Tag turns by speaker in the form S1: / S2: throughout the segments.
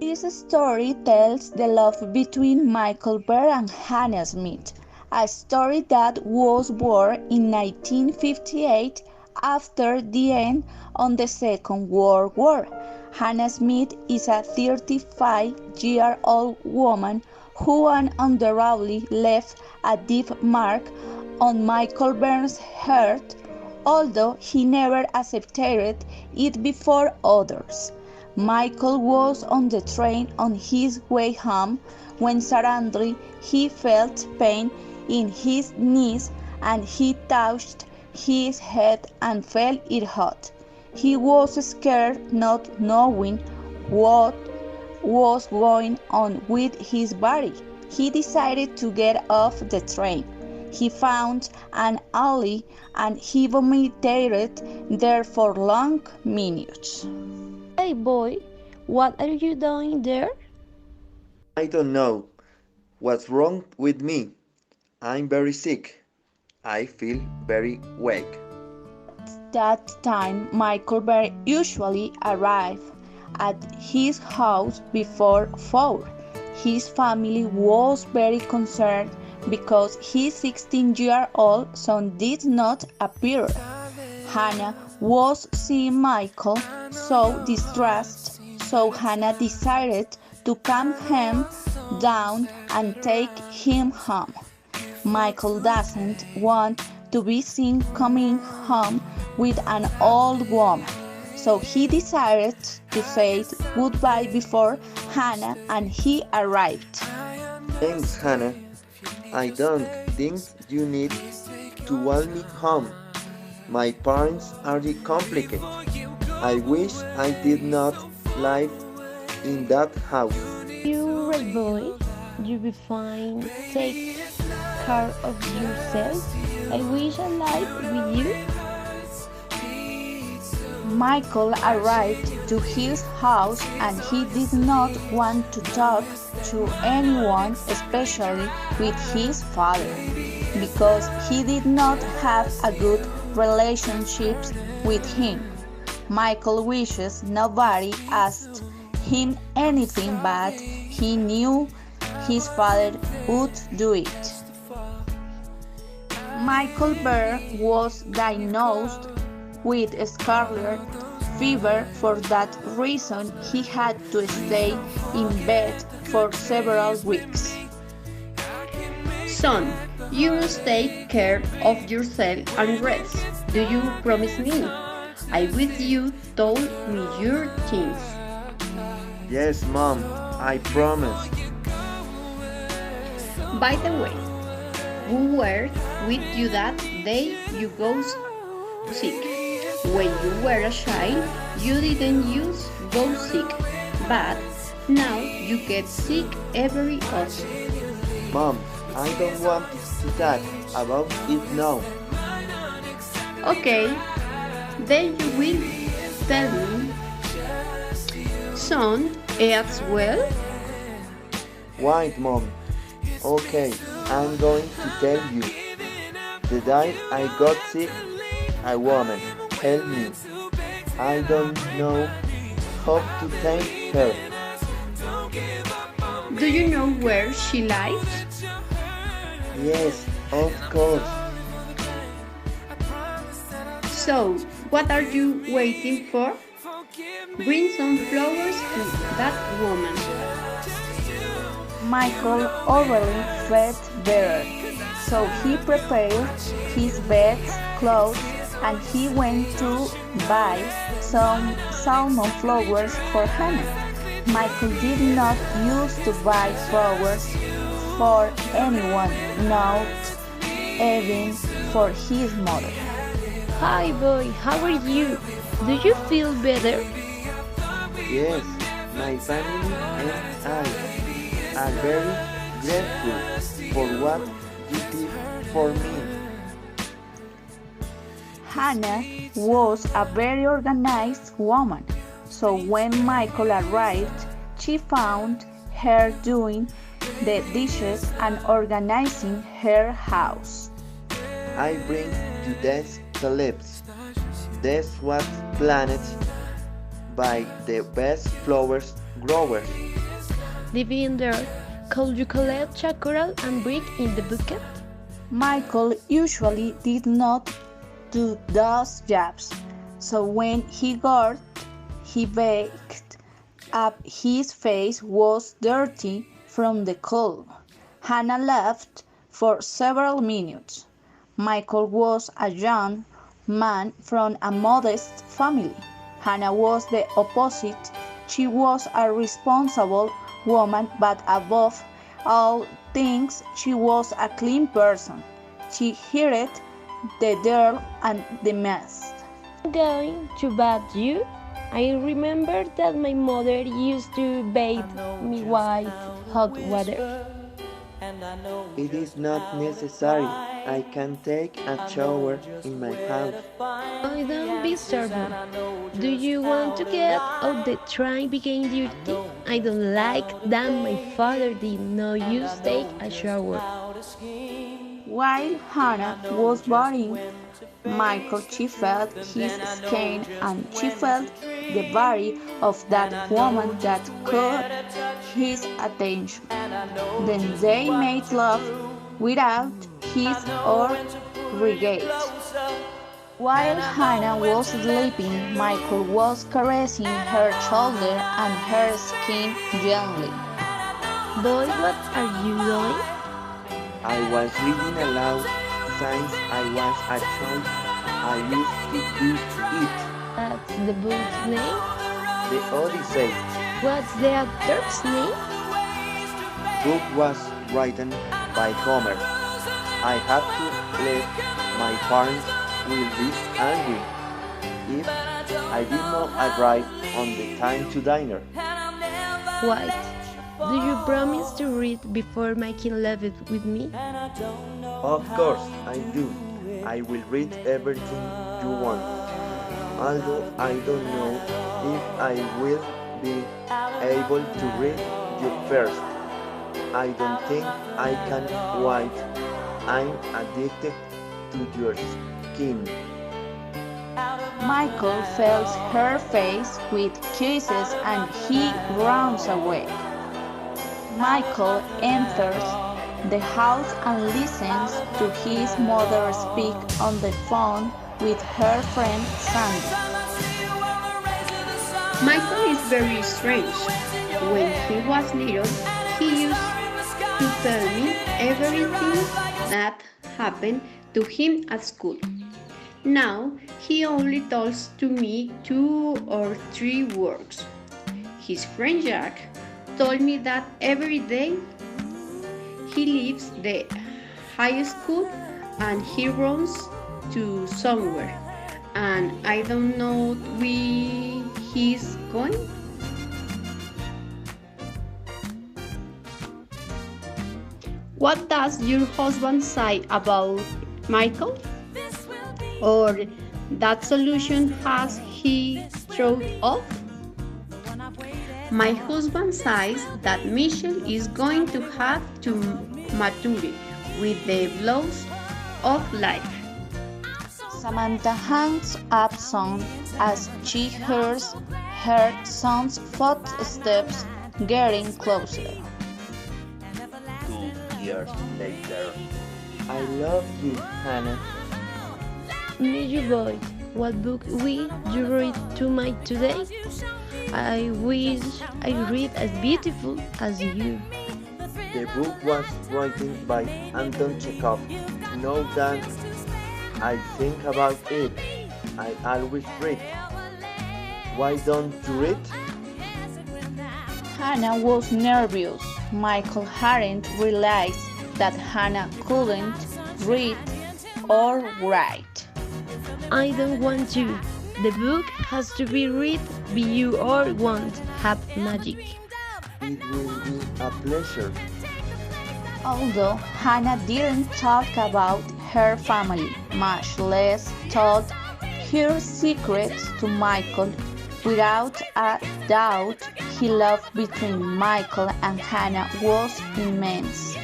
S1: This story tells the love between Michael Bear and Hannah Smith, a story that was born in 1958 after the end of the Second World War. Hannah Smith is a 35-year-old woman who undoubtedly left a deep mark on Michael Bear's heart, although he never accepted it before others. Michael was on the train on his way home when suddenly he felt pain in his knees and he touched his head and felt it hot. He was scared, not knowing what was going on with his body. He decided to get off the train. He found an alley and he vomited there for long minutes.
S2: Hey boy, what are you doing there?
S3: I don't know what's wrong with me. I'm very sick. I feel very weak.
S1: That time, Michael Bear usually arrived at his house before 4. His family was very concerned because his 16-year-old son did not appear. Hannah was seeing Michael so distressed, so Hannah decided to calm him down and take him home. Michael doesn't want to be seen coming home with an old woman, so he decided to say goodbye before Hannah and he arrived.
S3: Thanks, Hannah. I don't think you need to walk me home. My parents are complicated. I wish I did not live in that house.
S2: You right boy, you'll be fine. Take care of yourself. I wish I lived with you.
S1: Michael arrived to his house and he did not want to talk to anyone, especially with his father, because he did not have a good relationship with him. Michael wishes nobody asked him anything, but he knew his father would do it. Michael Bear was diagnosed with scarlet fever. For that reason, he had to stay in bed for several weeks.
S4: Son, you must take care of yourself and rest. Do you promise me? I wish you told me your things.
S3: Yes, Mom, I promise.
S4: By the way, who were with you that day you got sick? When you were a child, you didn't use go sick, but now you get sick every often.
S3: Mom, I don't want to talk about it now.
S4: Okay, then you will tell me. Son, as well?
S3: Wait, Mom. Okay, I'm going to tell you. The day I got sick, a woman helped me. I don't know how to thank her.
S4: Do you know where she lives?
S3: Yes, of course.
S4: So, what are you waiting for? Bring some flowers to that woman.
S1: Michael already felt better, so he prepared his bed, clothes, and he went to buy some salmon flowers for Hannah. Michael did not used to buy flowers for anyone, not even for his mother.
S2: Hi boy, how are you? Do you feel better?
S3: Yes, my family and I are very grateful for what you did for me.
S1: Hannah was a very organized woman, so when Michael arrived, she found her doing the dishes and organizing her house.
S3: I bring to this tulips. This was planted by the best flowers growers.
S2: Living there, could you collect chocolate and brick in the bucket?
S1: Michael usually did not do those jobs, so when he got he baked up his face was dirty from the cold. Hannah laughed for several minutes. Michael was a young man from a modest family. Hannah was the opposite. She was a responsible woman, but above all things, she was a clean person. She hated the dirt and the mess.
S2: I'm going to bath you. I remember that my mother used to bathe me with hot water.
S3: It is not necessary. I can take a shower in my house.
S2: Oh, don't be stubborn. Do you want to get out the train being dirty? I don't like that my father did not use take a shower.
S1: While Hannah was bathing Michael, she felt his skin and she felt the body of that woman that caught his attention. Then they made love without kiss or regret. While Hannah was sleeping, Michael was caressing her shoulder and her skin gently.
S2: Boy, what are you doing?
S3: I was reading aloud since I was a child. I used to do it.
S2: That's the book's name?
S3: The Odyssey.
S2: What's the actor's name?
S3: Book was written by Homer. I had to let my parents will be angry if I did not arrive on the time to dinner.
S2: White, do you promise to read before making love with me?
S3: Of course I do. I will read everything you want. Although I don't know if I will be able to read you first. I don't think I can wait. I'm addicted to your skin.
S1: Michael fills her face with kisses and he runs away. Michael enters the house and listens to his mother speak on the phone with her friend Sandy.
S4: Michael is very strange. When he was little, he used to tell me everything that happened to him at school. Now he only tells to me 2 or 3 words. His friend Jack told me that every day he leaves the high school and he runs to somewhere, and I don't know where he's going. What does your husband say about Michael? Or that solution has he thrown off? My husband says that Michelle is going to have to mature with the blows of life.
S1: Samantha hangs up son as she hears her son's footsteps getting closer.
S3: 2 years later. I love you, Hannah.
S2: Major boy, what book will you read to me today? I wish I read as beautiful as you.
S3: The book was written by Anton Chekhov. Now that I think about it, I always read. Why don't you read?
S1: Hannah was nervous. Michael hadn't realized that Hannah couldn't read or write.
S2: I don't want to. The book has to be read by you or won't have magic.
S3: It will be a pleasure.
S1: Although Hannah didn't talk about her family, much less told her secrets to Michael, without a doubt his love between Michael and Hannah was immense.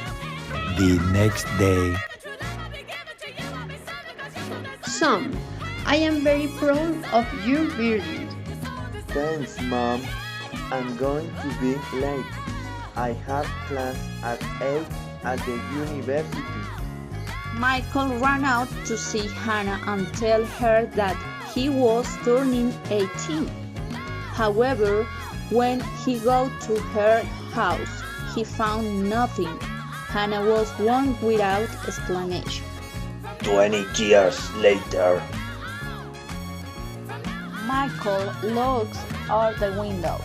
S5: The next day.
S4: Son, I am very proud of your building.
S3: Thanks, Mom. I'm going to be late. I have class at 8 at the university.
S1: Michael ran out to see Hannah and tell her that he was turning 18. However, when he got to her house, he found nothing. Hannah was gone without explanation.
S5: 20 years later.
S1: Michael looks out the window.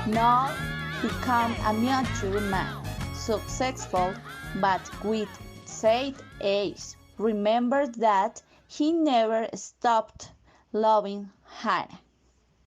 S1: Now become a mature man, successful but with sad eyes. Remember that he never stopped loving Hannah.